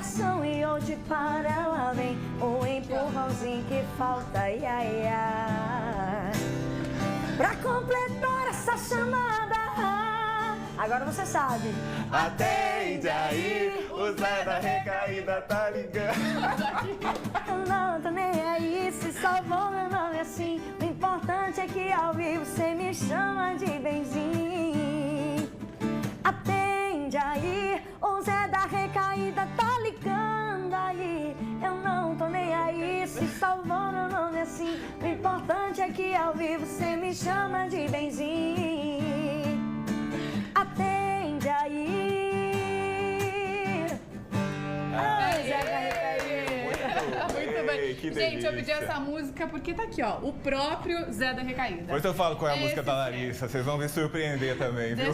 coração e hoje para ela vem o empurrãozinho que falta, ia, ia. Pra completar essa chamada, agora você sabe. Atende aí, o Zé da recaída tá ligando. Eu não tô nem aí, se salvou meu nome assim. O importante é que ao vivo você me chama de benzinho. Atende aí, o Zé da recaída tá ligando aí. Eu não tô nem aí, se salvou meu nome assim. O importante é que ao vivo você me chama de benzinho. Atende aí. Ai, Zé da recaída. Muito bem. Que Gente, eu pedi delícia. essa música porque tá aqui, ó, o próprio Zé da Recaída. Depois eu falo qual é a música Esse da sim. Larissa, vocês vão me surpreender também, viu? Deixa